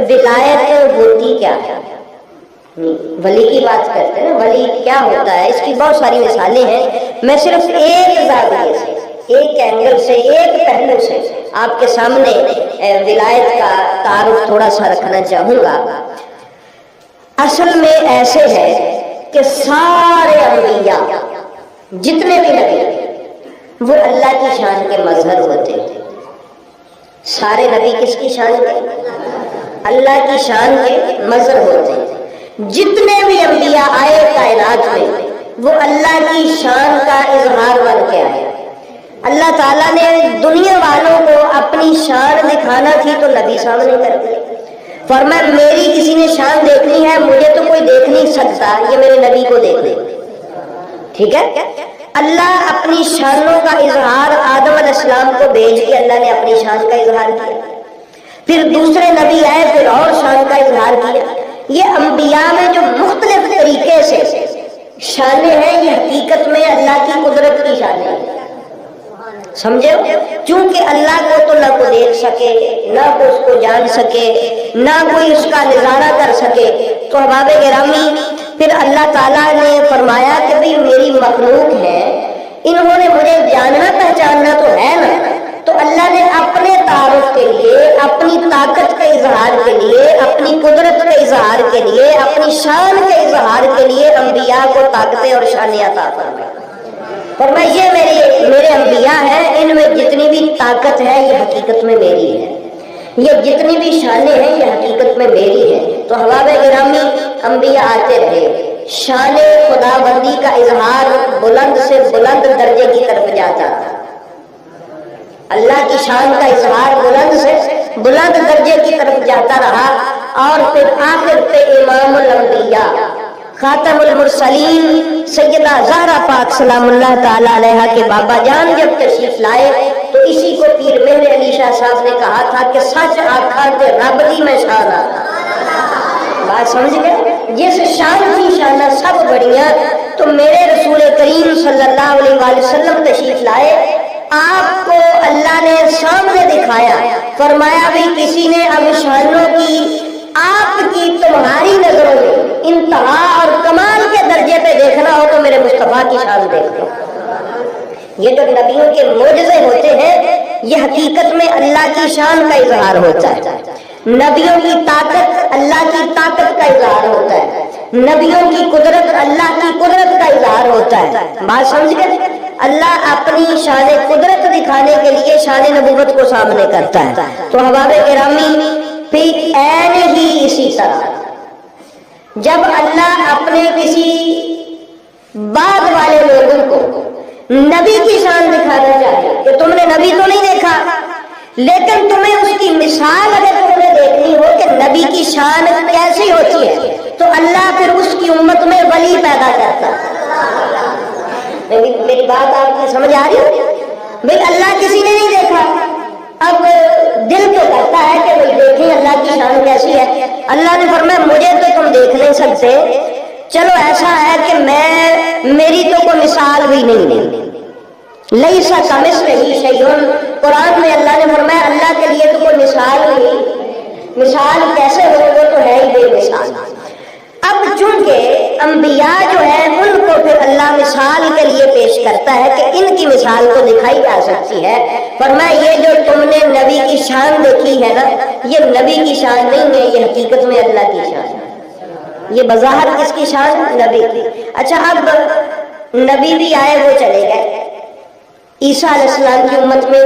ولایت ہوتی کیا ہے؟ ولی کی بات کرتے ہیں نا، ولی کیا ہوتا ہے؟ اس کی بہت ساری مثالیں ہیں، میں صرف ایک زاویے سے، ایک اینگل سے، ایک پہلو سے آپ کے سامنے ولایت کا تعارف تھوڑا سا رکھنا چاہوں گا۔ اصل میں ایسے ہے کہ سارے انبیاء جتنے بھی نبی وہ اللہ کی شان کے مظہر ہوتے ہیں۔ سارے نبی کس کی شان کے؟ اللہ کی شان کے مظہر ہوتے ہیں۔ جتنے بھی انبیاء آئے کائنات میں وہ اللہ کی شان کا اظہار بن کے آئے۔ اللہ تعالیٰ نے دنیا والوں کو اپنی شان دکھانا تھی تو نبی سامنے کر دی، فرمایا میری کسی نے شان دیکھنی ہے، مجھے تو کوئی دیکھ نہیں سکتا، یہ میرے نبی کو دیکھ لے۔ ٹھیک ہے، اللہ اپنی شانوں کا اظہار آدم علیہ السلام کو بھیج کے اللہ نے اپنی شان کا اظہار کیا، پھر دوسرے نبی آئے پھر اور شان کا اظہار کیا۔ یہ انبیاء میں جو مختلف طریقے سے شانیں ہیں یہ حقیقت میں اللہ کی قدرت کی شانیں ہیں، سمجھے؟ چونکہ اللہ کو تو نہ کوئی دیکھ سکے، نہ کوئی اس کو جان سکے، نہ کوئی اس کا نظارہ کر سکے، تو احباب گرامی پھر اللہ تعالیٰ نے فرمایا کہ بھئی میری مخلوق ہے، انہوں نے مجھے جاننا پہچاننا تو ہے نا، تو اللہ نے اپنے تعارف کے لیے، اپنی طاقت کے اظہار کے لیے، اپنی قدرت کے اظہار کے لیے، اپنی شان کے اظہار کے لیے انبیاء کو طاقتیں اور شانیں عطا فرمائی۔ فرمایا یہ میرے انبیاء ہیں، ان میں جتنی بھی طاقت ہے یہ حقیقت میں میری ہے، یہ جتنی بھی شانیں ہیں یہ حقیقت میں میری ہے۔ تو احباب گرامی انبیاء آتے رہے، شان خدا بندی کا اظہار بلند سے بلند درجے کی طرف جاتا، اللہ کی شان کا اظہار بلند سے بلند درجے کی طرف جاتا رہا، اور پھر آخر پہ امام الانبیاء خاتم المرسلین سیدہ زہرا پاک سلام اللہ تعالی علیہا کے بابا جان جب تشریف لائے تو اسی کو پیر مہر علی شاہ صاحب نے کہا تھا کہ سچ آکھا تے رب دی میں شان آ۔ بات سمجھ گئے؟ جس شان کی شانہ سب بڑیاں، تو میرے رسول کریم صلی اللہ علیہ وآلہ وسلم تشریف لائے، آپ کو اللہ نے سامنے دکھایا، فرمایا بھی کسی نے اب شانوں کی آپ کی تمہاری نظروں میں انتہا اور کمال کے درجے پہ دیکھنا ہو تو میرے مصطفیٰ کی شان دیکھو۔ یہ جو نبیوں کے معجزے ہوتے ہیں یہ حقیقت میں اللہ کی شان کا اظہار ہوتا ہے، نبیوں کی طاقت اللہ کی طاقت کا اظہار ہوتا ہے، نبیوں کی قدرت اللہ کی قدرت کا اظہار ہوتا ہے۔ بات سمجھ گئے؟ اللہ اپنی شان قدرت دکھانے کے لیے شان نبوت کو سامنے کرتا ہے۔ تو احباب گرامی پھر عین ہی اسی طرح جب اللہ اپنے کسی بعد والے لوگوں کو نبی کی شان دکھانا چاہے کہ تم نے نبی تو نہیں دیکھا لیکن تمہیں اس کی مثال اگر تم نے دیکھنی ہو کہ نبی کی شان کیسی ہوتی ہے تو اللہ پھر اس کی امت میں ولی پیدا کرتا ہے۔ میری بات آپ کو سمجھ آ رہی ہے؟ بھئی اللہ کسی نے نہیں دیکھا، اب دل تو کرتا ہے کہ بھئی دیکھیں اللہ کی شان کیسی ہے۔ اللہ نے فرمایا مجھے تو تم دیکھ نہیں سکتے، چلو ایسا ہے کہ میری تو کوئی مثال بھی نہیں ہے، لیسا کمثلہ شیء۔ قرآن میں اللہ نے فرمایا اللہ کے لیے تو کوئی مثال نہیں، مثال کیسے ہو، وہ تو ہے ہی بے مثال۔ اب چونکہ انبیاء جو ہیں ان کو پھر اللہ مثال کے لیے پیش کرتا ہے کہ ان کی مثال تو دکھائی جا سکتی ہے، فرمایا یہ جو تم نے نبی کی شان دیکھی ہے نا یہ نبی کی شان نہیں ہے، یہ حقیقت میں اللہ کی شان ہے۔ یہ بظاہر کس کی شان؟ نبی کی۔ اچھا اب نبی بھی آئے وہ چلے گئے، عیسیٰ علیہ السلام کی امت میں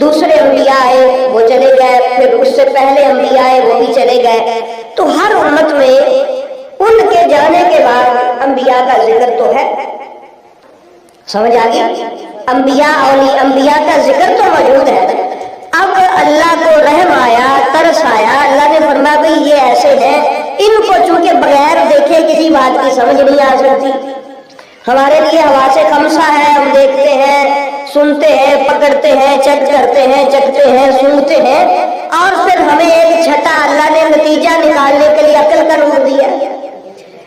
دوسرے انبیاء آئے وہ چلے گئے، پھر اس سے پہلے انبیاء آئے وہ بھی چلے گئے، تو ہر امت میں ان کے جانے کے بعد انبیاء کا ذکر تو ہے، سمجھ آ گیا؟ انبیاء کا ذکر تو موجود ہے۔ اب اللہ کو رحم آیا، ترس آیا، اللہ نے فرمایا بھئی یہ ایسے ہیں، ان کو چونکہ بغیر دیکھے کسی بات کی سمجھ نہیں آ سکتی، ہمارے لیے حواس خمسہ ہے، ہم دیکھتے ہیں، سنتے ہیں، پکڑتے ہیں، چیک کرتے ہیں، چکھتے ہیں، سونگتے ہیں، اور پھر ہمیں ایک چھٹا اللہ نے نتیجہ نکالنے کے لیے عقل کا نور دیا۔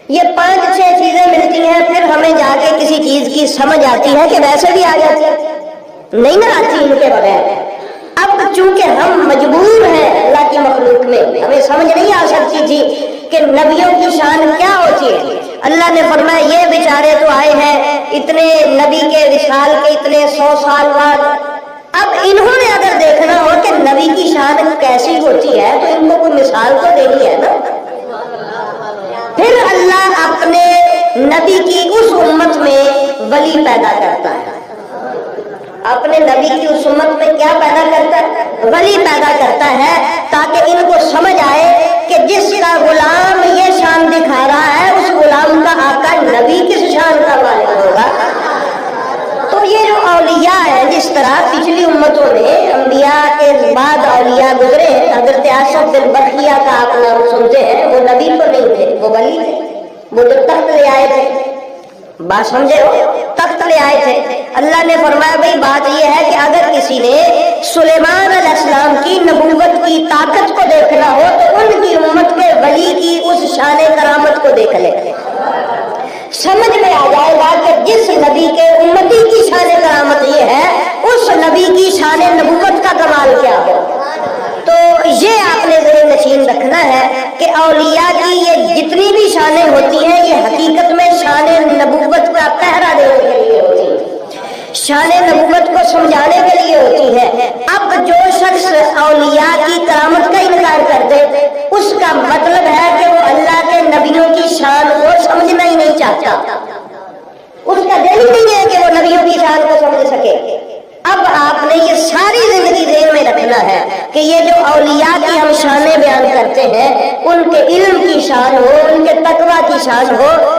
یہ 5-6 چیزیں ملتی ہیں پھر ہمیں جا کے کسی چیز کی سمجھ آتی ہے کہ ویسے بھی آ جاتی ہے، نہیں نہ آتی ان کے بغیر۔ اب چونکہ ہم مجبور ہیں اللہ کی مخلوق میں، ہمیں سمجھ نہیں آ سکتی تھی کہ نبیوں کی شان کیا ہوتی ہے۔ اللہ نے فرمایا یہ بیچارے تو آئے ہیں اتنے نبی کے وصال کے اتنے 100 سال بعد، اب انہوں نے اگر دیکھنا ہو کہ نبی کی شان کیسی ہوتی ہے تو ان کو کوئی مثال تو دینی ہے نا۔ پھر اللہ اپنے نبی کی اس امت میں ولی پیدا کرتا ہے، اپنے نبی کی اس امت میں کیا پیدا کرتا ہے؟ ولی پیدا کرتا ہے، تاکہ ان کو سمجھ آئے کہ جس کا غلام یہ شان دکھا رہا ہے اس غلام کا آقا نبی کس شان کا مالک ہوگا۔ تو یہ جو اولیاء ہیں، جس طرح پچھلی امتوں میں انبیاء کے بعد اولیاء گزرے ہیں، حضرت آصف بن برقیہ کا آپ نام سنتے ہیں، وہ نبی تو نہیں تھے، وہ ولی تھے، وہ جو تخت لے آئے تھے، بات سمجھے ہو، تخت لے آئے تھے۔ اللہ نے فرمایا بھئی بات یہ ہے کہ اگر کسی نے سلیمان علیہ السلام کی نبوت کی طاقت کو دیکھنا ہو تو ان کی امت کے ولی کی اس شان کرامت کو دیکھ لے، سمجھ میں آ جائے گا کہ جس نبی کے امتی کی شان کرامت یہ ہے، اس نبی کی شان نبوت کا کمال کیا ہو۔ تو یہ آپ نے ذہن نشین رکھنا ہے کہ اولیاء کی یہ جتنی بھی شانیں ہوتی ہیں یہ حقیقت میں شان نبوت کا پہرا دینے کے لیے ہوتی ہیں، شان نبوت کو سمجھانے کے لیے ہوتی ہے۔ اب جو شخص اولیاء کی کرامت کا انکار کر دے اس کا مطلب ہے کہ وہ اللہ کے نبیوں کی شان کو سمجھنا ہی نہیں چاہتا، اس کا دل ہی نہیں ہے کہ وہ نبیوں کی شان کو سمجھ سکے۔ اب آپ نے یہ ساری زندگی ذہن میں رکھنا ہے کہ یہ جو اولیاء کی ہم شانیں بیان کرتے ہیں ان کے علم کی شان ہو، ان کے تقویٰ کی شان ہو،